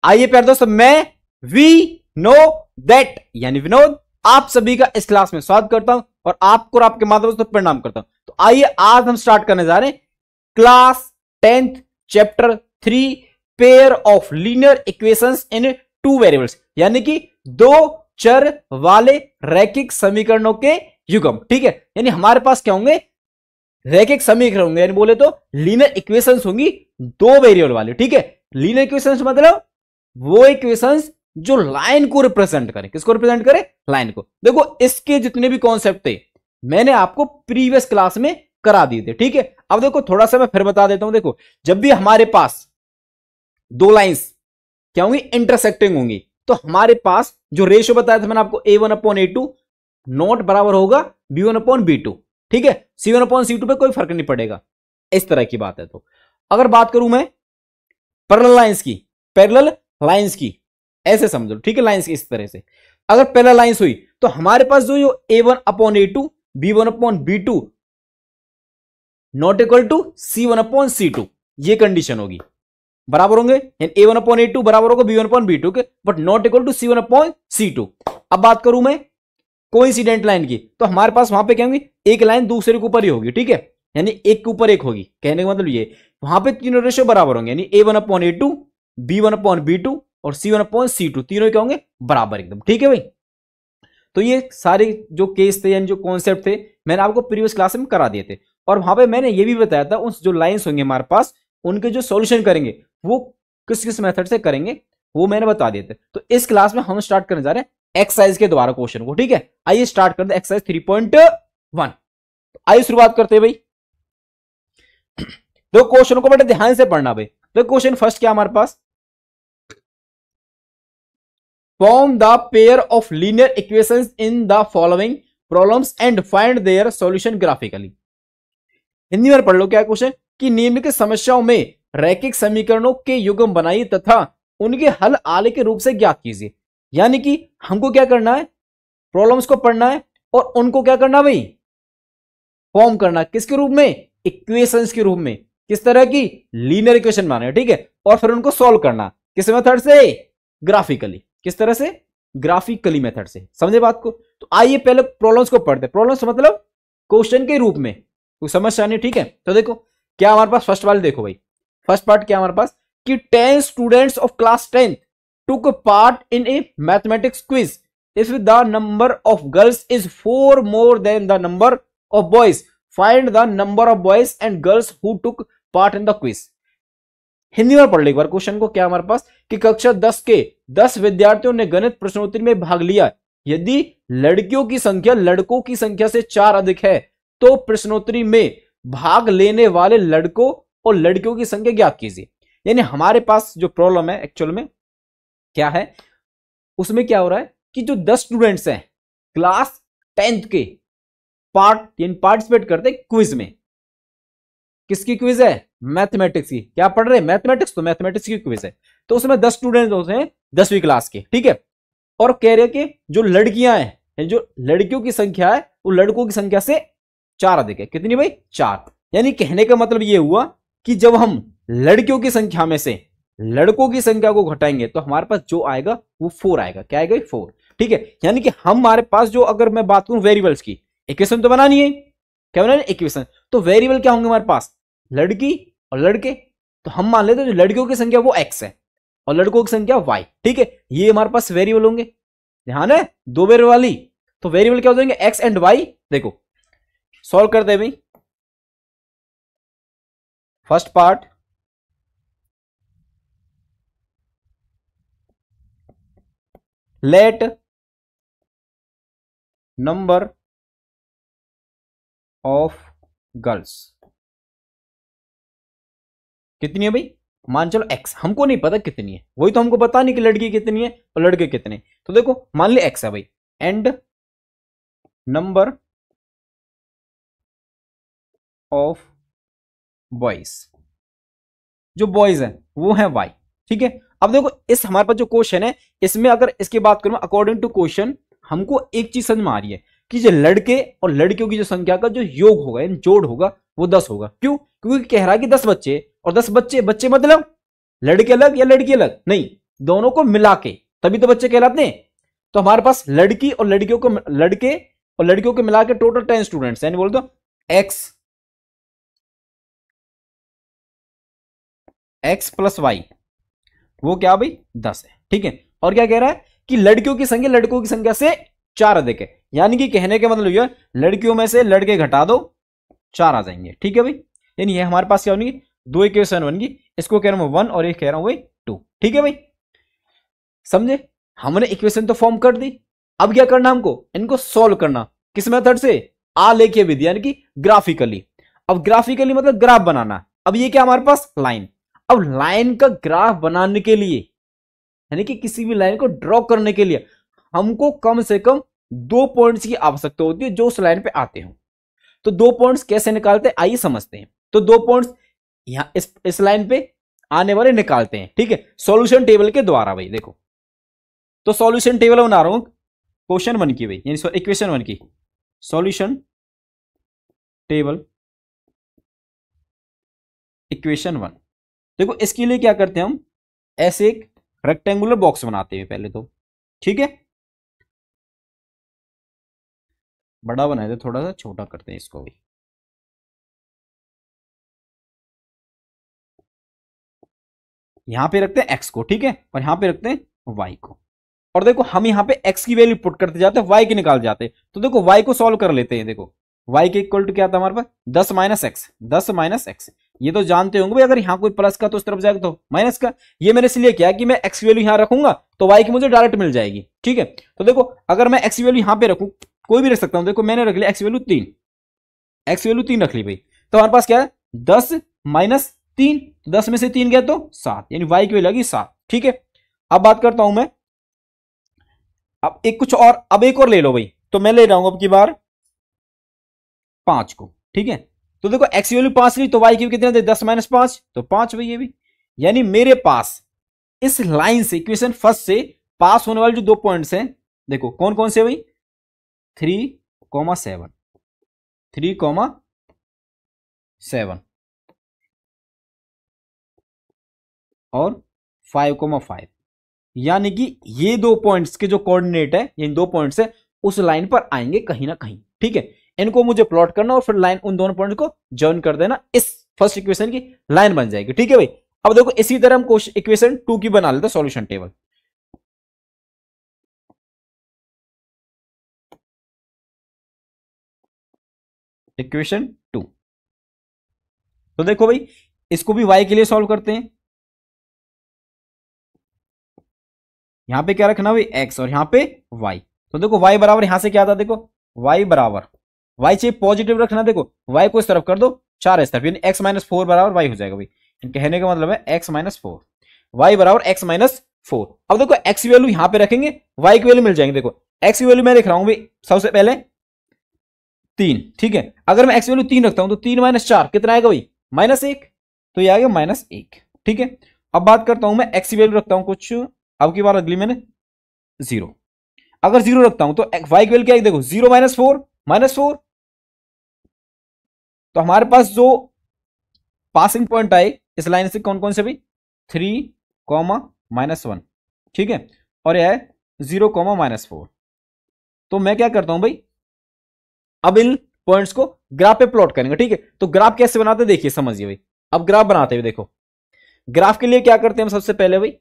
आइए प्यारे दोस्तों, मैं वी नो दैट यानी विनोद आप सभी का इस क्लास में स्वागत करता हूं और आपको और आपके माता पिता को प्रणाम करता हूं। तो आइए आज हम स्टार्ट करने जा रहे हैं class 10th chapter 3 pair of linear equations in two variables, यानी कि दो चर वाले रैखिक समीकरणों के युग्म। ठीक है, यानी हमारे पास क्या होंगे, रैखिक समीकरण होंगे, यानी बोले तो लीनियर इक्वेशंस होंगी दो वेरिएबल वाले। ठीक है, लीनियर इक्वेशंस मतलब वो इक्वेशंस जो लाइन को रिप्रेजेंट करे। किसको रिप्रेजेंट करे? लाइन को। देखो इसके जितने भी कॉन्सेप्ट थे मैंने आपको प्रीवियस क्लास में करा दिए थे। ठीक है, अब देखो थोड़ा सा मैं फिर बता देता हूं। देखो जब भी हमारे पास दो लाइंस क्या होंगी, इंटरसेक्टिंग होंगी, तो हमारे पास जो रेशियो बताया था मैंने आपको A1/A2 नॉट बराबर होगा B1/B2। ठीक है, C1/C2 पे कोई फर्क नहीं पड़ेगा, इस तरह की बात है। तो अगर बात करूं मैं पैरेलल लाइंस की, पैरेलल लाइंस की ऐसे समझो। ठीक है, लाइंस की इस तरह से अगर पैरेलल लाइंस हुई तो हमारे पास जो A1/A2 B1/B2 not equal to C1/C2 ये कंडीशन होगी, बराबर होंगे। A1/A2 बराबर होगा B1/B2 के, but not equal to C1/C2। अब बात करूं मैं कोइंसिडेंट लाइन की, तो हमारे पास वहां पे क्या होंगी, एक लाइन दूसरे के ऊपर ही होगी। ठीक है, यानी एक के ऊपर एक होगी। कहने का मतलब ये वहां पे तीनों रेशियो बराबर होंगे, यानी A1/A2 B1/B2 और C1/C2 तीनों क्या होंगे, बराबर एकदम। ठीक है भाई, तो ये सारे जो केस थे यानी जो कॉन्सेप्ट थे मैंने आपको प्रीवियस क्लास में करा दिए थे, और वहां पे मैंने ये भी बताया था उस जो लाइंस होंगे हमारे पास उनके जो सॉल्यूशन करेंगे वो किस किस मेथड से करेंगे वो मैंने बता दिए थे। तो इस क्लास में हम स्टार्ट करने जा रहे हैं एक्सरसाइज के द्वारा क्वेश्चन को। ठीक है, आइए स्टार्ट करते हैं एक्सरसाइज 3.1। आइए शुरुआत करते हैं भाई। दो क्वेश्चन को बड़े ध्यान से पढ़ना भाई। तो क्वेश्चन फर्स्ट क्या हमारे पास, form the pair of linear equations in the following problems and find their solution graphically. Hindi में पढ़ लो क्या क्वेश्चन, कि निम्नलिखित समस्याओं में रैखिक समीकरणों के युग्म बनाइए तथा उनके हल आले के रूप से ज्ञात कीजिए। यानी कि हमको क्या करना है, प्रॉब्लम्स को पढ़ना है और उनको क्या करना भाई, फॉर्म करना। किसके रूप में, इक्वेशंस के रूप में। किस तरह की, लीनियर इक्वेशन बनाना है। ठीक है, और फिर उनको सॉल्व करना किस मेथड से, ग्राफिकली। किस तरह से, ग्राफिकली मेथड से। समझे बात को? तो आइए पहले प्रॉब्लम्स को पढ़ते। प्रॉब्लम्स मतलब क्वेश्चन के रूप में, कोई समस्या नहीं। ठीक है, तो देखो क्या हमारे पास फर्स्ट वाले, देखो भाई फर्स्ट पार्ट क्या हमारे पास, कि 10 students of class 10 took part in a mathematics quiz. If the number of girls is 4 more than the number of boys, find the number of boys and girls who took part in the quiz. Hindi में पढ़ लो एक बार question को। क्या हमारे पास, कि कक्षा 10 के 10 विद्यार्थियों ने गणित प्रश्नोत्तरी में भाग लिया। यदि लड़कियों की संख्या लड़कों की संख्या से 4 अधिक है तो प्रश्नोत्तरी में भाग लेने वाले लड़कों और लड़कियों की संख्या ज्ञात कीजिए। यानी हमारे पास जो प्रॉब्लम है एक्चुअल में क्या है, उसमें क्या हो रहा है कि जो 10 स्टूडेंट्स हैं क्लास 10th के पार्टिसिपेट करते हैं क्विज में। किसकी क्विज है, मैथमेटिक्स की। क्या पढ़ रहे हैं, मैथमेटिक्स, तो मैथमेटिक्स की क्विज है। तो उसमें 10 स्टूडेंट्स होते हैं 10वीं क्लास के। ठीक है, और कह रहे हैं कि जो लड़कियां हैं, जो लड़कियों की संख्या है वो लड़कों की संख्या से 4 अधिक है। कितनी भाई, 4। यानी कहने का मतलब ये हुआ कि जब हम लड़कियों की संख्या में से लड़कों की संख्या को घटाएंगे तो हमारे पास जो आएगा वो 4 आएगा। क्या आएगा, 4। ठीक है, यानी कि हमारे पास जो, अगर मैं बात करूं वेरिएबल्स की, इक्वेशन तो बनानी है। क्या बनानी है, इक्वेशन। तो वेरिएबल क्या होंगे हमारे पास, लड़की और लड़के। तो हम मान लेते हैं जो लड़कियों की संख्या वो x है और लड़कों की संख्या y। ठीक है, ये हमारे पास वेरिएबल होंगे। ध्यान है, दो वेरिएबल वाली। तो वेरिएबल क्या हो जाएंगे, x एंड y। देखो सॉल्व करते हैं भाई। First part, let number of girls कितनी है भाई, मान चलो x। हमको नहीं पता कितनी है, वही तो हमको पता नहीं कि लड़की कितनी है और लड़के कितने। तो देखो मान लिया x है भाई, एंड नंबर ऑफ बॉयज, जो बॉयज है वो है y। ठीक है, अब देखो इस हमारे पास जो क्वेश्चन है इसमें अगर इसकी बात करूं अकॉर्डिंग टू क्वेश्चन, हमको एक चीज समझ में आ रही है कि जो लड़के और लड़कियों की जो संख्या का जो योग होगा, जोड़ होगा, वो 10 होगा। क्यों, क्योंकि कह रहा है कि 10 बच्चे और 10 बच्चे, बच्चे मतलब लड़के अलग या लड़की अलग नहीं, दोनों को मिला के तभी तो बच्चे कहलाते हैं। तो हमारे पास लड़की और लड़कियों को लड़के और लड़कियों को मिला के टोटल 10 स्टूडेंट्स, यानी बोल दो x प्लस वाई, वो क्या भाई 10 है। ठीक है, और क्या कह रहा है कि लड़कियों की संख्या से 4 अधिक है, यानी कि कहने का मतलब यह लड़कियों में से लड़के घटा दो 4 आ जाएंगे। ठीक है भाई, यानी ये हमारे पास क्या बनेगी, 2 इक्वेशन बनेगी। इसको कह रहा हूं 1 और एक कह रहा हूं 2। ठीक है भाई, समझे? हमने इक्वेशन तो फॉर्म कर दी, अब क्या करना हमको, इनको सोल्व करना। किस मेथड से, आलेखीय विधि, यानी कि ग्राफिकली। अब ग्राफिकली मतलब ग्राफ बनाना। अब ये क्या हमारे पास लाइन, अब लाइन का ग्राफ बनाने के लिए, यानी कि किसी भी लाइन को ड्रॉ करने के लिए हमको कम से कम 2 पॉइंट्स की आवश्यकता होती है जो उस लाइन पे आते हो। तो 2 पॉइंट्स कैसे निकालते हैं आइए समझते हैं। तो 2 पॉइंट्स यहां इस लाइन पे आने वाले निकालते हैं। ठीक है, सॉल्यूशन टेबल के द्वारा। भाई देखो, तो सॉल्यूशन टेबल बना रहा हूं क्वेश्चन 1 की, भाई यानी इक्वेशन 1 की सॉल्यूशन टेबल इक्वेशन 1। देखो इसके लिए क्या करते हैं हम, ऐसे एक रेक्टेंगुलर बॉक्स बनाते हैं पहले तो। ठीक है, बड़ा बनाए थे, थोड़ा सा छोटा करते हैं इसको भी। यहां पे रखते हैं x को, ठीक है, और यहां पे रखते हैं y को। और देखो हम यहां पे x की वैल्यू पुट करते जाते हैं, y की निकाल जाते हैं। तो देखो y को सॉल्व कर लेते हैं। देखो y के इक्वल टू क्या था हमारे पास, 10 माइनस एक्स, 10 माइनस एक्स। ये तो जानते होंगे भाई, अगर यहां कोई प्लस का तो उस तरफ जाएगा तो माइनस का। ये मैंने इसलिए किया कि मैं x की वैल्यू यहां रखूंगा तो y की मुझे डायरेक्ट मिल जाएगी। ठीक है, तो देखो अगर मैं x की वैल्यू यहां पे रखूं, कोई भी रख सकता हूं। देखो मैंने रख लिया x की वैल्यू 3, x की वैल्यू 3 रख ली भाई। तो हमारे पास क्या है, 10 माइनस 3, 10 में से 3 गया तो 7, यानी y की वैल्यू लगी 7। ठीक है, अब बात करता हूं मैं, अब एक कुछ और, अब एक और ले लो भाई। तो मैं ले रहा हूं अब की बार 5 को। ठीक है, तो देखो x की वैल्यू 5 ली तो y की कितने थे, 10 माइनस 5 तो 5 भाई ये भी। यानी मेरे पास इस लाइन से, इक्वेशन फर्स्ट से पास होने वाले जो 2 पॉइंट्स हैं, देखो कौन कौन से भाई, 3,7, 3,7 और 5,5। यानी कि ये 2 पॉइंट्स के जो कोऑर्डिनेट है, इन 2 पॉइंट्स है उस लाइन पर आएंगे कहीं ना कहीं। ठीक है, इनको मुझे प्लॉट करना और फिर लाइन उन दोनों पॉइंट को जॉइन कर देना, इस फर्स्ट इक्वेशन की लाइन बन जाएगी। ठीक है भाई, अब देखो इसी तरह हम इक्वेशन 2 की बना लेते हैं सॉल्यूशन टेबल। इक्वेशन 2, तो देखो भाई इसको भी y के लिए सॉल्व करते हैं। यहां पे क्या रखना भाई, x, और यहां पे y। तो देखो y बराबर यहां से क्या था, देखो y बराबर, y चाहिए पॉजिटिव रखना। देखो y को इस तरफ कर दो, 4 इस तरफ, यानी x माइनस 4 बराबर y हो जाएगा भाई। कहने का मतलब है x माइनस 4, y बराबर x माइनस 4। अब देखो x की वैल्यू यहां पे रखेंगे, y की वैल्यू मिल जाएंगे। देखो x की वैल्यू मैं देख रहा हूं भाई, सबसे पहले 3। ठीक है, अगर मैं x की वैल्यू 3 रखता हूं तो 3 माइनस 4 कितना आएगा भाई, -1, तो ये आ गया -1। ठीक है, अब बात करता हूं मैं x की वैल्यू रखता हूं कुछ, अब की बार अगली मैंने 0। अगर 0 रखता हूं तो y की वैल्यू क्या है, देखो 0 माइनस 4, -4। तो हमारे पास जो पासिंग पॉइंट आए इस लाइन से कौन कौन से भाई, 3, -1। ठीक है, और यह है 0, -4। तो मैं क्या करता हूं भाई, अब इन पॉइंट्स को ग्राफ पे प्लॉट करेंगे। ठीक है, तो ग्राफ कैसे बनाते देखिए, समझिए भाई। अब ग्राफ बनाते हुए देखो, ग्राफ के लिए क्या करते हैं हम सबसे पहले भाई,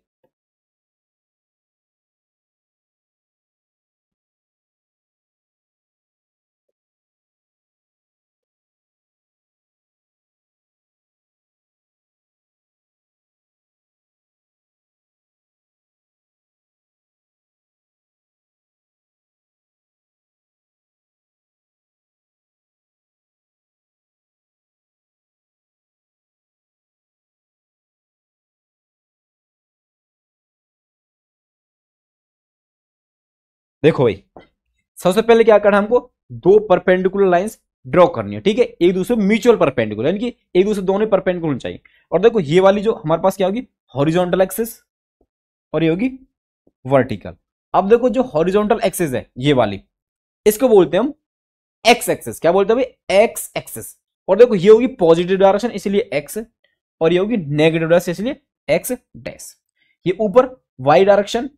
देखो भाई सबसे पहले क्या करना है हमको, 2 परपेंडिकुलर लाइंस ड्रॉ करनी है। ठीक है, एक दूसरे म्यूचुअल परपेंडिकुलर, यानी कि एक दूसरे दोनों परपेंडिकुलर चाहिए। और देखो ये वाली जो हमारे पास क्या होगी, हॉरिजॉन्टल एक्सिस, और ये होगी वर्टिकल। अब देखो जो हॉरिजॉन्टल एक्सिस है ये वाली, इसको बोलते हैं हम एक्स एक्सिस। क्या बोलते हैं भाई, एक्स एक्सिस। और देखो ये होगी पॉजिटिव डायरेक्शन इसलिए एक्स, और ये होगी नेगेटिव डायरेक्शन इसलिए एक्स डैश। ये ऊपर वाई डायरेक्शन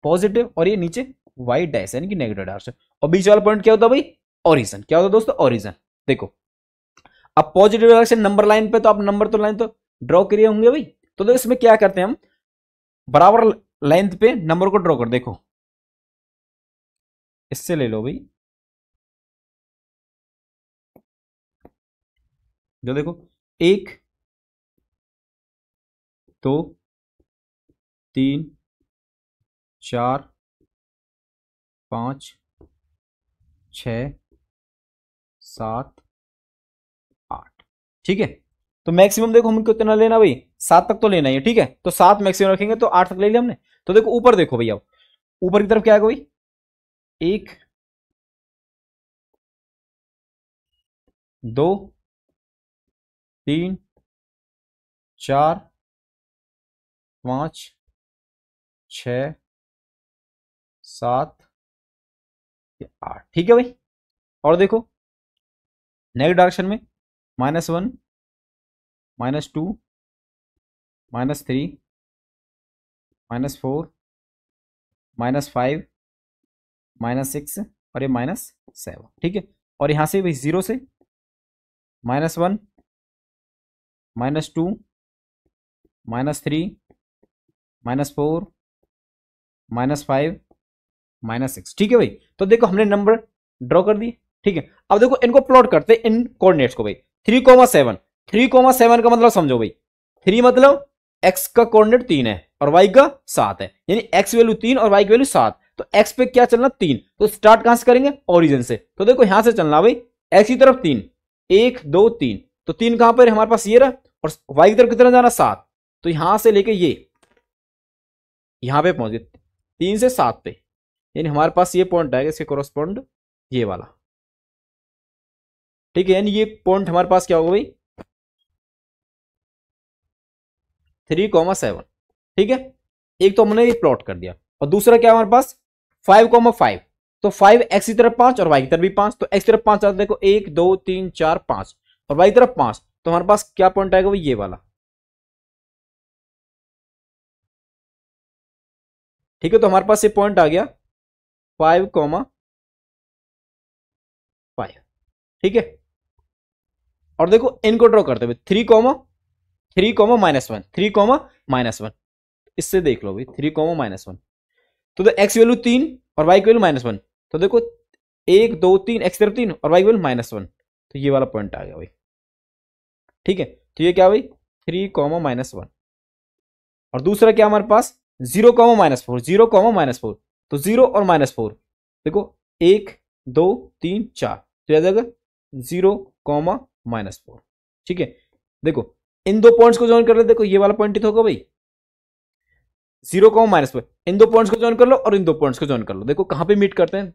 पॉजिटिव और ये नीचे वाई डैश यानी कि नेगेटिव डायरेक्शन। और बीच वाला पॉइंट क्या होता है भाई, ओरिजिन। क्या होता है दोस्तों, ओरिजिन। देखो अब पॉजिटिव डायरेक्शन नंबर लाइन पे, तो आप नंबर तो लाइन तो ड्रॉ करिए होंगे भाई। तो देखो इसमें क्या करते हैं हम, बराबर लेंथ पे नंबर को ड्रॉ कर, देखो इससे ले लो भाई, जो देखो 1 2 3 4 5 6 7 8। ठीक है, तो मैक्सिमम देखो हम कितना लेना भाई, 7 तक तो लेना ही है। ठीक है, तो 7 मैक्सिमम रखेंगे तो 8 तक ले लिया हमने। तो देखो ऊपर देखो भैया, ऊपर की तरफ क्या है भाई, 1 2 3 4 5 6 7 8। ठीक है भाई, और देखो नेगेटिव डायरेक्शन में -1 -2 -3 -4 -5 -6 और ये -7। ठीक है, और यहां से भाई 0 से -1 -2 -3 -4 -5 -6। ठीक है भाई, तो देखो हमने नंबर ड्रॉ कर दिए। ठीक है, अब देखो इनको प्लॉट करते इन कोऑर्डिनेट्स को भाई। 3,7 3,7 का मतलब समझो भाई, 3 मतलब x का कोऑर्डिनेट 3 है और y का 7 है, यानी x वैल्यू 3 और y की वैल्यू 7। तो x पे क्या चलना, 3। तो स्टार्ट कहां से करेंगे, ओरिजिन से। तो देखो यहां से चलना भाई, x की तरफ 3 1 2 3, तो 3 कहां पर हमारे पास ये रहा, और y की तरफ कितना जाना 7। तो यहां से लेके ये यहां पे पहुंच गए 3 से 7 पे, यानी हमारे पास ये पॉइंट आएगा, इसके कोरस्पॉन्ड ये वाला। ठीक है, यानी ये पॉइंट हमारे पास क्या होगा भाई, 3,7। ठीक है, एक तो हमने ये प्लॉट कर दिया, और दूसरा क्या हमारे पास 5,5। तो 5 x की तरफ 5 और y की तरफ भी 5, तो x की तरफ 5 आता है, देखो 1 2 3 4 5, और y की तरफ 5, तो हमारे पास क्या पॉइंट आएगा भाई, ये वाला। ठीक है, तो हमारे पास ये पॉइंट आ गया 5,5। ठीक है, और देखो इनको ड्रॉ करते हुए 3, 3, -1 3, -1, इससे देख लो भाई 3, -1। तो एक्स वैल्यू 3 और वाई की वैल्यू -1, तो देखो 1 2 3 एक्स तरफ 3 और वाई की वैल्यू -1, तो ये वाला पॉइंट आ गया भाई। ठीक है, तो ये क्या भाई 3, -1, और दूसरा क्या हमारे पास 0, -4 0, -4, तो 0 और -4 देखो 1 2 3 4, तो याद आएगा 0, -4। ठीक है, देखो इन दो पॉइंट्स को ज्वाइन कर ले, देखो ये वाला पॉइंट ही होगा भाई 0, -4। इन दो पॉइंट्स को ज्वाइन कर लो और इन दो पॉइंट्स को ज्वाइन कर लो, देखो कहां पे मीट करते हैं।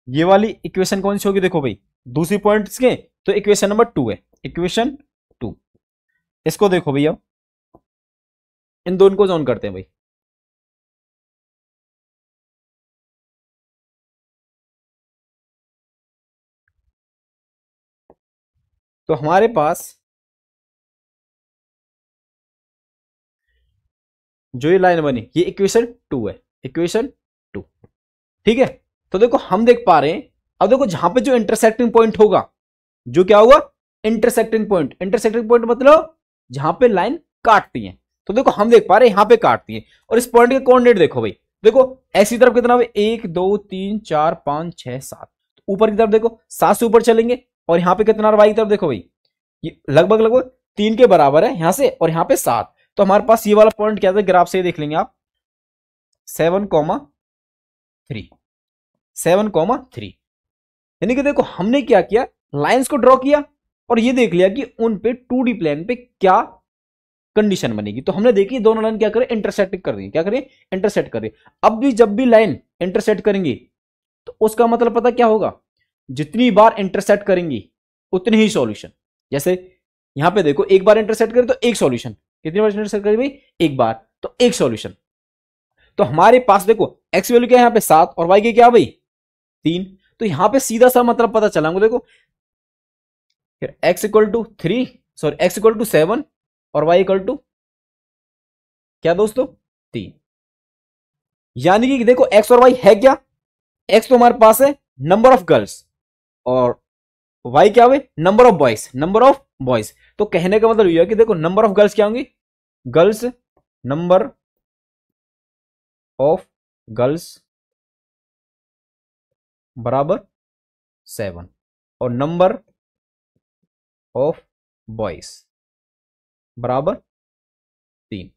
ये वाली इक्वेशन कौन सी होगी, देखो भाई दूसरी पॉइंट के, तो इक्वेशन नंबर 2 है, इक्वेशन 2। इसको देखो भैया, इन दोनों को ज्वाइन करते हैं भाई। तो हमारे पास जो ये लाइन बनी, ये इक्वेशन 2 है, इक्वेशन 2। ठीक है, तो देखो हम देख पा रहे हैं, अब देखो जहां पे जो इंटरसेक्टिंग पॉइंट होगा, जो क्या होगा इंटरसेक्टिंग पॉइंट। इंटरसेक्टिंग पॉइंट मतलब जहां पे लाइन काटती है, तो देखो हम देख पा रहे हैं यहां पे काटती है, और इस पॉइंट के कोऑर्डिनेट देखो भाई, देखो ऐसी तरफ कितना भाई 1 2 3 4 5 6 7, ऊपर की तरफ देखो 7 से ऊपर चलेंगे, और यहां पे कितना वाई की तरफ देखो भाई, ये लगभग लगभग 3 के बराबर है यहां से, और यहां पे 7। तो हमारे पास ये वाला पॉइंट क्या था, ग्राफ से देख लेंगे आप 7,3 7,3, यानी कि देखो हमने क्या किया, लाइंस को ड्रॉ किया और ये देख लिया कि उन पे 2D प्लेन पे क्या कंडीशन बनेगी। तो हमने देखी दोनों लाइन क्या करें, इंटरसेक्ट कर दी, क्या करें इंटरसेक्ट करें। अब भी जब भी लाइन इंटरसेक्ट करेंगी तो उसका मतलब पता क्या होगा, जितनी बार इंटरसेक्ट करेंगी उतनी ही सॉल्यूशन। जैसे यहां पे देखो एक बार इंटरसेक्ट करें तो एक सॉल्यूशन, कितनी बार इंटरसेक्ट करें भाई, एक बार, तो एक सॉल्यूशन। तो हमारे पास देखो एक्स वैल्यू क्या है यहाँ पे 7 और वाई की क्या भाई 3, तो यहां पे सीधा सा मतलब पता चला हमको, देखो फिर x equal to 3, sorry x equal to 7 और वाई इक्वल टू क्या दोस्तों 3। यानी कि देखो एक्स और वाई है क्या, एक्स तो हमारे पास है नंबर ऑफ गर्ल्स और वाई क्या हुए number of boys, number of boys. तो कहने का मतलब यह है कि देखो नंबर ऑफ गर्ल्स क्या होंगी, गर्ल्स, नंबर ऑफ गर्ल्स बराबर 7 और नंबर ऑफ बॉयज बराबर 3।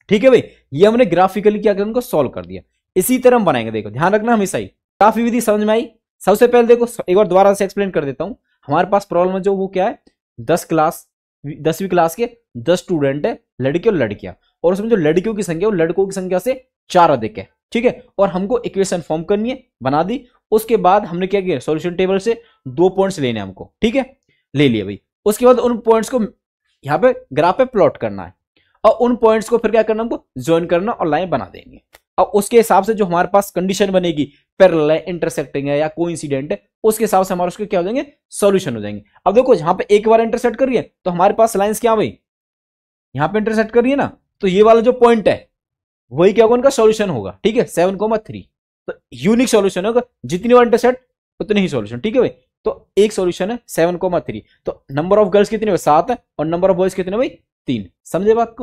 ठीक है भाई, ये हमने ग्राफिकली क्या किया, उनको सॉल्व कर दिया। इसी तरह हम बनाएंगे, देखो ध्यान रखना हमेशा ही। काफी विधि समझ में आई। सबसे पहले देखो एक बार दोबारा से एक्सप्लेन कर देता हूं। हमारे पास प्रॉब्लम है जो वो क्या है, 10वीं क्लास के 10 स्टूडेंट है, लड़के और लड़कियां, और उसमें जो लड़कियों की संख्या वो लड़कों की संख्या से 4 अधिक है। ठीक है, और हमको इक्वेशन फॉर्म करनी है, बना दी। उसके बाद हमने क्या किया, सॉल्यूशन टेबल से 2 पॉइंट्स लेने हैं हमको। ठीक है, ले लिए भाई। उसके बाद उन पॉइंट्स को यहाँ पे ग्राफ पे प्लॉट करना है और उन पॉइंट्स को फिर क्या करना, हमको ज्वाइन करना और लाइन बना देंगे। और उसके हिसाब से जो हमारे पास कंडीशन बनेगी, पैरेलल है, इंटरसेक्टिंग है या कोइंसिडेंट है, उसके हिसाब से हमारे उसके क्या हो जाएंगे, सॉल्यूशन हो जाएंगे। अब देखो यहाँ पे एक बार इंटरसेक्ट कर रही है तो हमारे पास लाइंस क्या भाई, यहाँ पे इंटरसेक्ट कर रही है ना, तो ये वाला जो पॉइंट है वही क्या होगा, उनका सॉल्यूशन होगा। ठीक है, 7,3। तो यूनिक सॉल्यूशन होगा, जितनी बार इंटरसेक्ट उतने ही सॉल्यूशन। ठीक है भाई, तो एक सॉल्यूशन है 7,3। तो नंबर ऑफ गर्ल्स कितने, 7 है और नंबर ऑफ बॉयज कितने भाई 3। समझे बात को।